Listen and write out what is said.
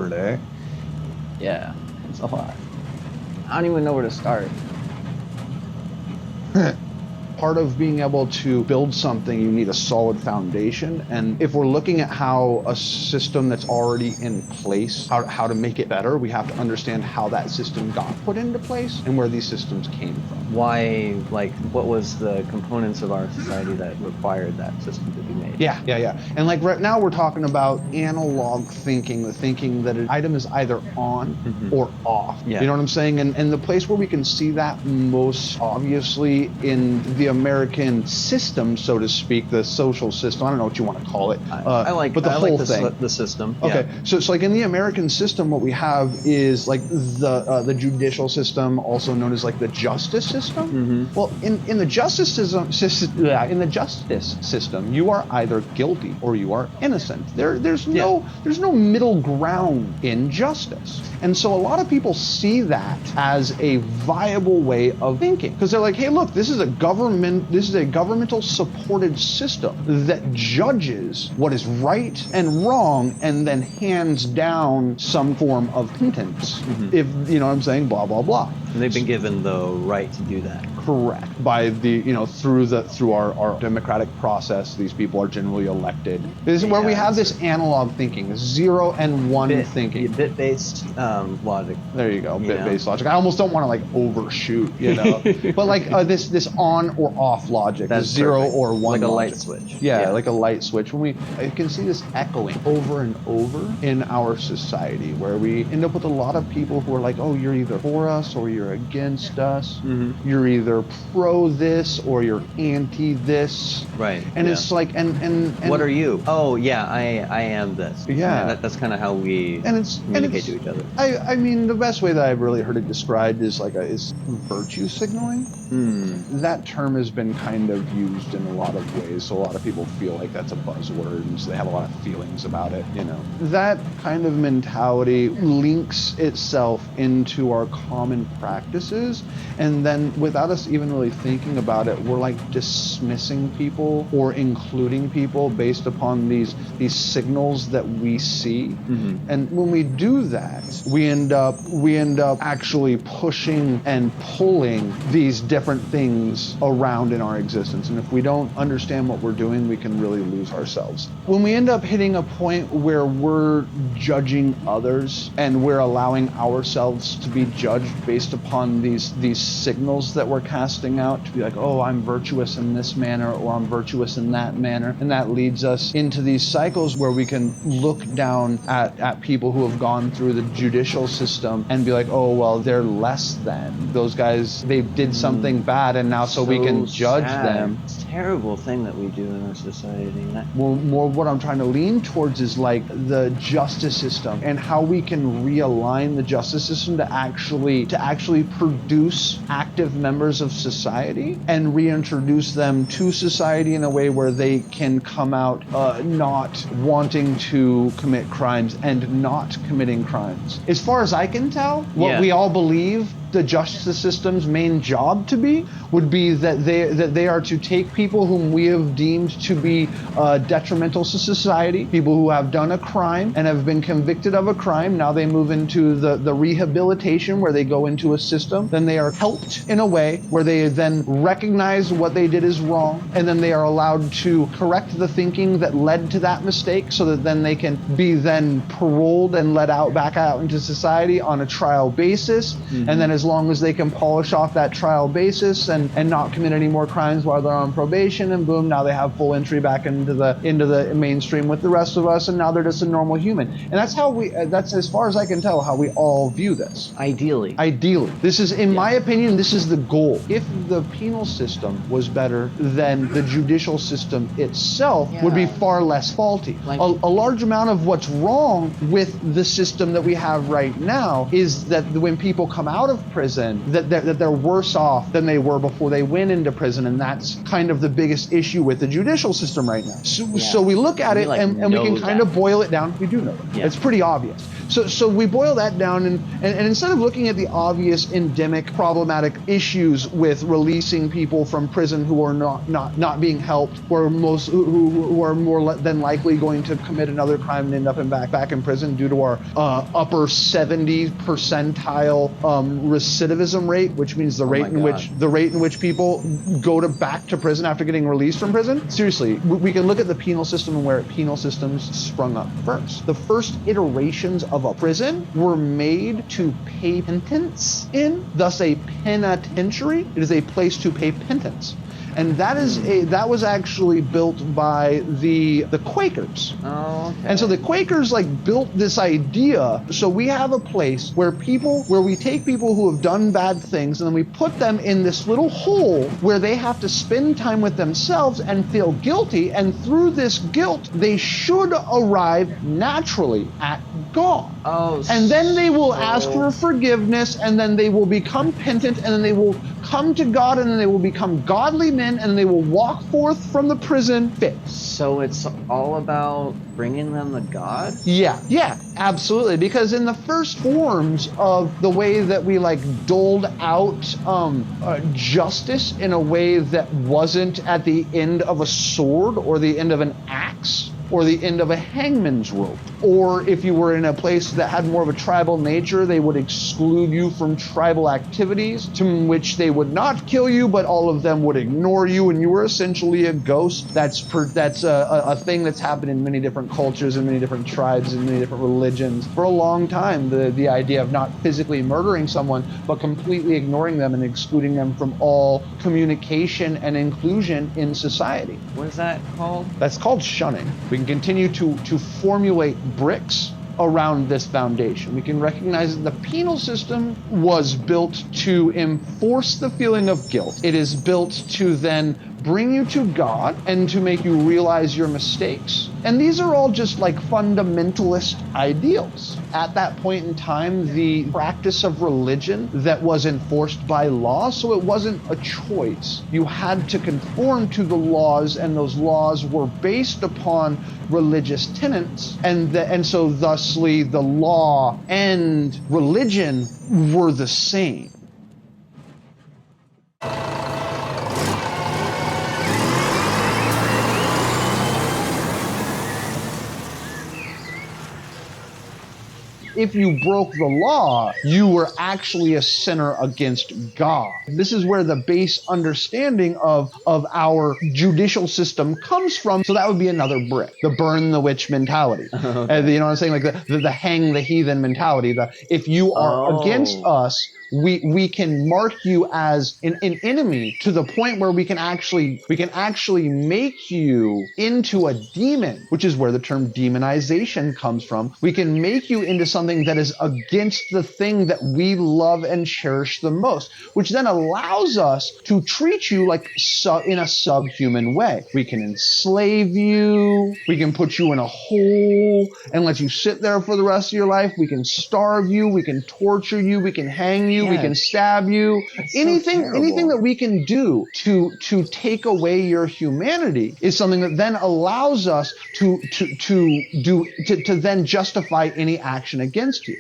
murder. Yeah, it's a lot. I don't even know where to start. Part of being able to build something, you need a solid foundation. And if we're looking at how a system that's already in place, how to make it better, we have to understand how that system got put into place and where these systems came from. Why, like, what was the components of our society that required that system to be made? Yeah. And like right now we're talking about analog thinking, the thinking that an item is either on or off. Yeah. You know what I'm saying? And the place where we can see that most obviously in the American system, so to speak, the social system, I don't know what you want to call it. But the whole thing. The system. Okay, Yeah. so it's like in the American system, what we have is like the judicial system, also known as like the justice system. Well, in the justice system, you are either guilty or you are innocent. There's no middle ground in justice. And so a lot of people see that as a viable way of thinking, because they're like, hey, look, this is a governmental supported system that judges what is right and wrong and then hands down some form of penance. If you know what I'm saying, blah blah blah. And they've been given the right to do that. Correct. By the through our democratic process, these people are generally elected. This is where we have this analog thinking, 0 and 1 thinking. Bit-based logic. There you go, bit-based logic. I almost don't want to like overshoot, but like this on or off logic, That's 0 perfect. or 1 like a logic. light switch. Yeah, like a light switch. I can see this echoing over and over in our society, where we end up with a lot of people who are like, oh, you're either for us or you're against us. You're either pro this or you're anti this. Right. And it's like, and what are you? Oh yeah, I am this. Yeah. That's kind of how we communicate to each other. I mean, the best way that I've really heard it described is is virtue signaling. That term has been kind of used in a lot of ways, so a lot of people feel like that's a buzzword, and so they have a lot of feelings about it. That kind of mentality links itself into our common practices, and then without us even really thinking about it, we're like dismissing people or including people based upon these signals that we see. And when we do that, we end up actually pushing and pulling these different things around in our existence. And if we don't understand what we're doing, we can really lose ourselves. When we end up hitting a point where we're judging others and we're allowing ourselves to be judged based upon these signals that we're casting out, to be like, oh, I'm virtuous in this manner or I'm virtuous in that manner, and that leads us into these cycles where we can look down at people who have gone through the judicial system and be like, oh, well, they're less than. Those guys, they did something bad, and now so we can judge them. It's a terrible thing that we do in our society. More what I'm trying to lean towards is like the justice system and how we can realign the justice system to actually produce active members of society and reintroduce them to society in a way where they can come out not wanting to commit crimes and not committing crimes. As far as I can tell, what we all believe the justice system's main job to be would be that they are to take people whom we have deemed to be detrimental to society, people who have done a crime and have been convicted of a crime. Now they move into the rehabilitation, where they go into a system. Then they are helped in a way where they then recognize what they did is wrong, and then they are allowed to correct the thinking that led to that mistake, so that then they can be then paroled and let back out into society on a trial basis. And then as long as they can polish off that trial basis and not commit any more crimes while they're on probation, and boom, now they have full entry back into the mainstream with the rest of us, and now they're just a normal human. And that's as far as I can tell how we all view this. Ideally. This is, in my opinion, this is the goal. If the penal system was better, then the judicial system itself would be far less faulty. A large amount of what's wrong with the system that we have right now is that when people come out of prison, that they're worse off than they were before they went into prison. And that's kind of the biggest issue with the judicial system right now. So we look at it and we can kind of boil it down. We do know that. It's pretty obvious. So we boil that down and instead of looking at the obvious endemic problematic issues with releasing people from prison who are not being helped, who are more than likely going to commit another crime and end up back in prison due to our upper 70 percentile recidivism rate, which means the rate in which people go back to prison after getting released from prison. Seriously, we can look at the penal system and where penal systems sprung up first. The first iterations of a prison were made to pay penance in, thus a penitentiary. It is a place to pay penance. And that was actually built by the Quakers. Oh, okay. And so the Quakers built this idea. So we have a place where we take people who have done bad things and then we put them in this little hole where they have to spend time with themselves and feel guilty. And through this guilt, they should arrive naturally at God. Oh, and then they will ask for forgiveness, and then they will become penitent, and then they will come to God, and then they will become godly men, and they will walk forth from the prison fixed. So it's all about bringing them to God? Yeah, absolutely. Because in the first forms of the way that we doled out justice in a way that wasn't at the end of a sword or the end of an axe or the end of a hangman's rope, or if you were in a place that had more of a tribal nature, they would exclude you from tribal activities, to which they would not kill you, but all of them would ignore you, and you were essentially a ghost. That's a thing that's happened in many different cultures and many different tribes and many different religions for a long time. The idea of not physically murdering someone, but completely ignoring them and excluding them from all communication and inclusion in society. What is that called? That's called shunning. We can continue to formulate bricks around this foundation. We can recognize that the penal system was built to enforce the feeling of guilt. It is built to then bring you to God and to make you realize your mistakes. And these are all just fundamentalist ideals. At that point in time, the practice of religion that was enforced by law, so it wasn't a choice. You had to conform to the laws, and those laws were based upon religious tenets, and so thusly the law and religion were the same. If you broke the law, you were actually a sinner against God. This is where the base understanding of our judicial system comes from. So that would be another brick, the burn the witch mentality. Okay. You know what I'm saying? The hang the heathen mentality. If you are against us, we can mark you as an enemy to the point where we can actually make you into a demon, which is where the term demonization comes from. We can make you into something that is against the thing that we love and cherish the most, which then allows us to treat you in a subhuman way. We can enslave you, we can put you in a hole and let you sit there for the rest of your life, we can starve you, we can torture you, we can hang you, we can stab you. Anything that we can do to take away your humanity is something that then allows us to then justify any action against you.